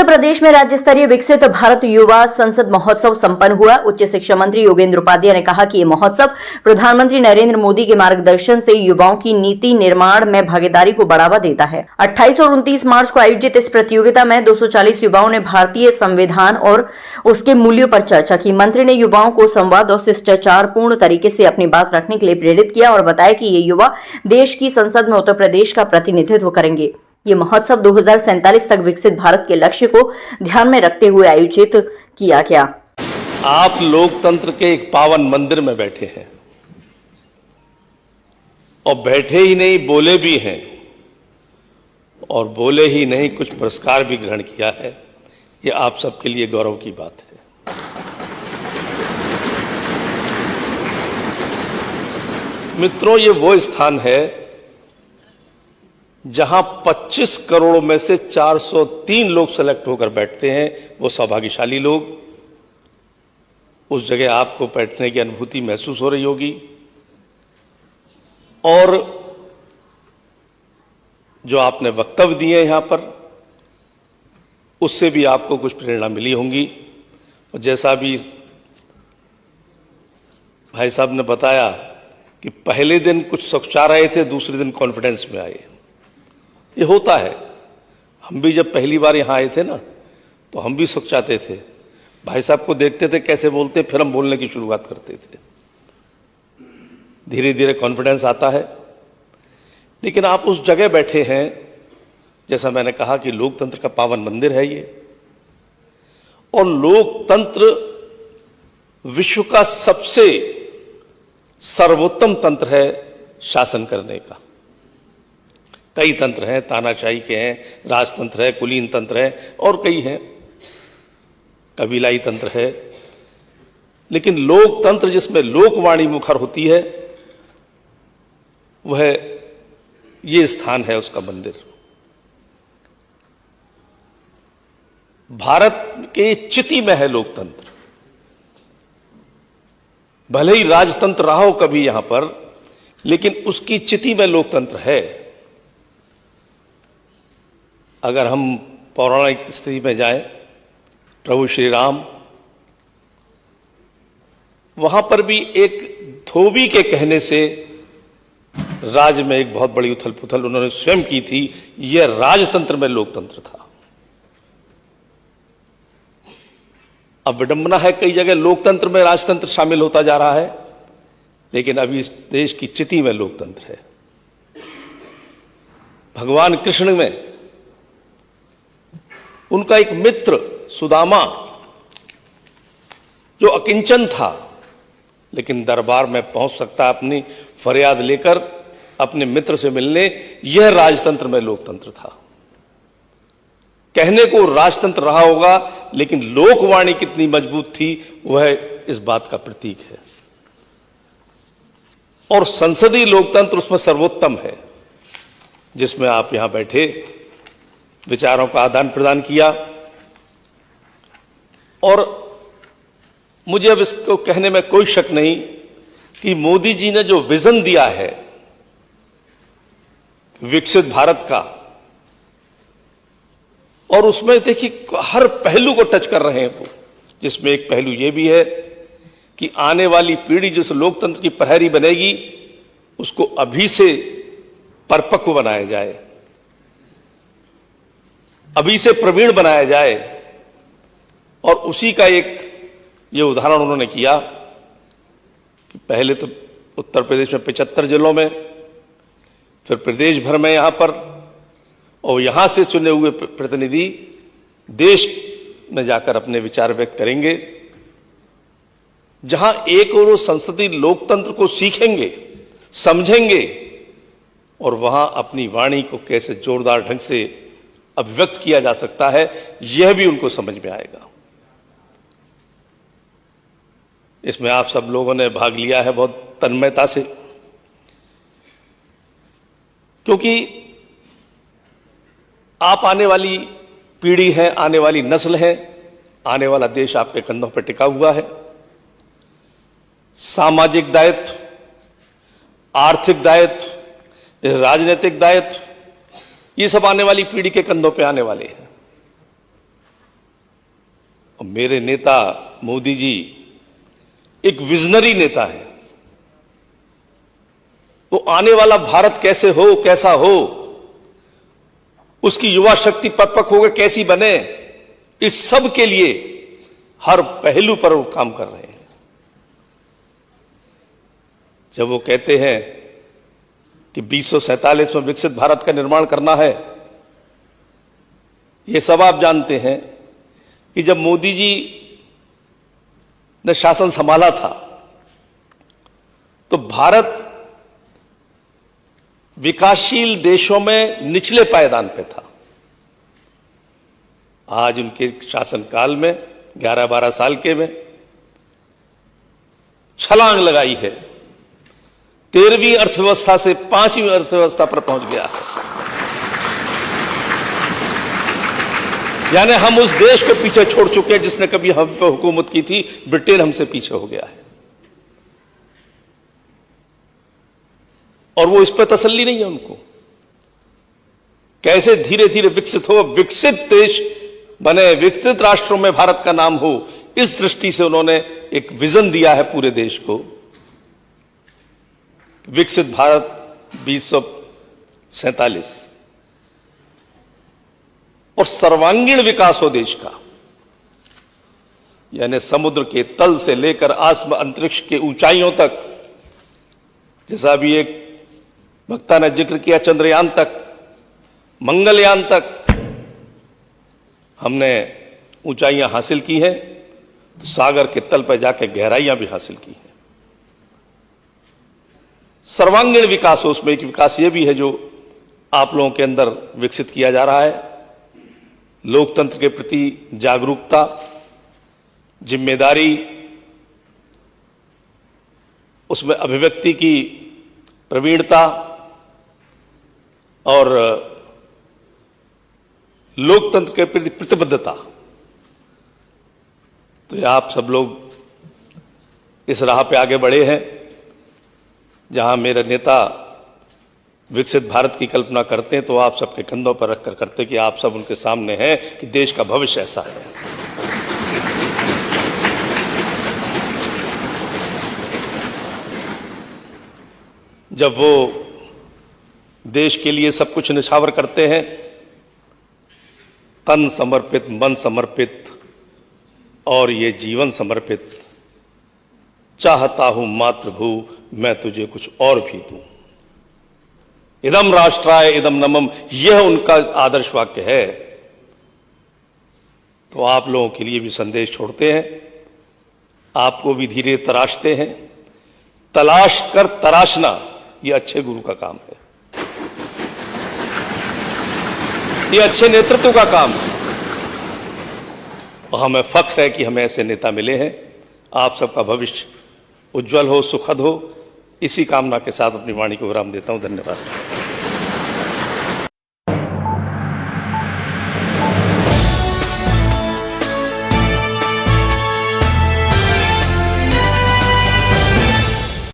प्रदेश में राज्य स्तरीय विकसित भारत युवा संसद महोत्सव संपन्न हुआ। उच्च शिक्षा मंत्री योगेंद्र उपाध्याय ने कहा कि ये महोत्सव प्रधानमंत्री नरेंद्र मोदी के मार्गदर्शन से युवाओं की नीति निर्माण में भागीदारी को बढ़ावा देता है। 28 और 29 मार्च को आयोजित इस प्रतियोगिता में 240 युवाओं ने भारतीय संविधान और उसके मूल्यों पर चर्चा की। मंत्री ने युवाओं को संवाद और शिष्टाचारपूर्ण तरीके से अपनी बात रखने के लिए प्रेरित किया और बताया कि ये युवा देश की संसद में उत्तर प्रदेश का प्रतिनिधित्व करेंगे। ये महोत्सव 2047 तक विकसित भारत के लक्ष्य को ध्यान में रखते हुए आयोजित किया गया। आप लोकतंत्र के एक पावन मंदिर में बैठे हैं और बैठे ही नहीं बोले भी हैं, और बोले ही नहीं कुछ पुरस्कार भी ग्रहण किया है। ये आप सबके लिए गौरव की बात है। मित्रों, ये वो स्थान है जहां 25 करोड़ में से 403 लोग सेलेक्ट होकर बैठते हैं। वो सौभाग्यशाली लोग, उस जगह आपको बैठने की अनुभूति महसूस हो रही होगी, और जो आपने वक्तव्य दिए यहां पर, उससे भी आपको कुछ प्रेरणा मिली होंगी। और जैसा भी भाई साहब ने बताया कि पहले दिन कुछ सोचा रहे थे, दूसरे दिन कॉन्फिडेंस में आए। ये होता है। हम भी जब पहली बार यहां आए थे ना, तो हम भी सोचाते थे, भाई साहब को देखते थे कैसे बोलते, फिर हम बोलने की शुरुआत करते थे। धीरे धीरे कॉन्फिडेंस आता है। लेकिन आप उस जगह बैठे हैं, जैसा मैंने कहा कि लोकतंत्र का पावन मंदिर है ये, और लोकतंत्र विश्व का सबसे सर्वोत्तम तंत्र है शासन करने का। कई तंत्र हैं, तानाशाही के हैं, राजतंत्र है, कुलीन तंत्र है, और कई हैं, कबीलाई तंत्र है। लेकिन लोकतंत्र जिसमें लोकवाणी मुखर होती है, वह ये स्थान है, उसका मंदिर। भारत के चिति में है लोकतंत्र। भले ही राजतंत्र रहा हो कभी यहां पर, लेकिन उसकी चिति में लोकतंत्र है। अगर हम पौराणिक स्थिति में जाएं, प्रभु श्री राम, वहां पर भी एक धोबी के कहने से राज्य में एक बहुत बड़ी उथल पुथल उन्होंने स्वयं की थी। यह राजतंत्र में लोकतंत्र था। अब विडंबना है, कई जगह लोकतंत्र में राजतंत्र शामिल होता जा रहा है, लेकिन अभी इस देश की चिति में लोकतंत्र है। भगवान कृष्ण में उनका एक मित्र सुदामा, जो अकिंचन था, लेकिन दरबार में पहुंच सकता अपनी फरियाद लेकर अपने मित्र से मिलने, यह राजतंत्र में लोकतंत्र था। कहने को राजतंत्र रहा होगा, लेकिन लोकवाणी कितनी मजबूत थी, वह इस बात का प्रतीक है। और संसदीय लोकतंत्र उसमें सर्वोत्तम है, जिसमें आप यहां बैठे विचारों का आदान प्रदान किया। और मुझे अब इसको कहने में कोई शक नहीं कि मोदी जी ने जो विजन दिया है विकसित भारत का, और उसमें देखिए हर पहलू को टच कर रहे हैं वो, जिसमें एक पहलू यह भी है कि आने वाली पीढ़ी जिस लोकतंत्र की प्रहरी बनेगी, उसको अभी से परिपक्व बनाया जाए, अभी से प्रवीण बनाया जाए। और उसी का एक ये उदाहरण उन्होंने किया कि पहले तो उत्तर प्रदेश में 75 जिलों में, फिर प्रदेश भर में यहां पर, और यहां से चुने हुए प्रतिनिधि देश में जाकर अपने विचार व्यक्त करेंगे। जहां एक और संसदीय लोकतंत्र को सीखेंगे, समझेंगे, और वहां अपनी वाणी को कैसे जोरदार ढंग से अभिव्यक्त किया जा सकता है, यह भी उनको समझ में आएगा। इसमें आप सब लोगों ने भाग लिया है बहुत तन्मयता से, क्योंकि आप आने वाली पीढ़ी है, आने वाली नस्ल है, आने वाला देश आपके कंधों पर टिका हुआ है। सामाजिक दायित्व, आर्थिक दायित्व, राजनीतिक दायित्व, ये सब आने वाली पीढ़ी के कंधों पे आने वाले हैं। और मेरे नेता मोदी जी एक विजनरी नेता है। वो आने वाला भारत कैसे हो, कैसा हो, उसकी युवा शक्ति परिपक्व होकर कैसी बने, इस सब के लिए हर पहलू पर वो काम कर रहे हैं। जब वो कहते हैं कि 2047 में विकसित भारत का निर्माण करना है, ये सब आप जानते हैं कि जब मोदी जी ने शासन संभाला था तो भारत विकासशील देशों में निचले पायदान पे था। आज उनके शासनकाल में 11-12 साल के में छलांग लगाई है, 13वीं अर्थव्यवस्था से 5वीं अर्थव्यवस्था पर पहुंच गया है। यानी हम उस देश को पीछे छोड़ चुके हैं जिसने कभी हम पे हुकूमत की थी। ब्रिटेन हमसे पीछे हो गया है और वो इस पर तसल्ली नहीं है उनको। कैसे धीरे धीरे विकसित हो, विकसित देश बने, विकसित राष्ट्रों में भारत का नाम हो, इस दृष्टि से उन्होंने एक विजन दिया है पूरे देश को। विकसित भारत 2047 और सर्वांगीण विकास हो देश का, यानी समुद्र के तल से लेकर आसमान अंतरिक्ष के ऊंचाइयों तक, जैसा अभी एक वक्ता ने जिक्र किया, चंद्रयान तक, मंगलयान तक हमने ऊंचाइयां हासिल की हैं, तो सागर के तल पर जाकर गहराइयां भी हासिल की हैं। सर्वांगीण विकास हो, उसमें एक विकास यह भी है जो आप लोगों के अंदर विकसित किया जा रहा है। लोकतंत्र के प्रति जागरूकता, जिम्मेदारी, उसमें अभिव्यक्ति की प्रवीणता और लोकतंत्र के प्रति प्रतिबद्धता। तो ये आप सब लोग इस राह पे आगे बढ़े हैं जहां मेरे नेता विकसित भारत की कल्पना करते हैं, तो आप सबके कंधों पर रखकर करते कि आप सब उनके सामने हैं कि देश का भविष्य ऐसा है। जब वो देश के लिए सब कुछ निछावर करते हैं, तन समर्पित, मन समर्पित और ये जीवन समर्पित, चाहता हूं मातृभू मैं तुझे कुछ और भी दूं, इदम राष्ट्राय इदम नमम, यह उनका आदर्श वाक्य है। तो आप लोगों के लिए भी संदेश छोड़ते हैं, आपको भी धीरे तराशते हैं। तलाश कर तराशना यह अच्छे गुरु का काम है, यह अच्छे नेतृत्व का काम है और हमें फख्र है कि हमें ऐसे नेता मिले हैं। आप सबका भविष्य उज्जवल हो, सुखद हो, इसी कामना के साथ अपनी वाणी को विराम देता हूं। धन्यवाद।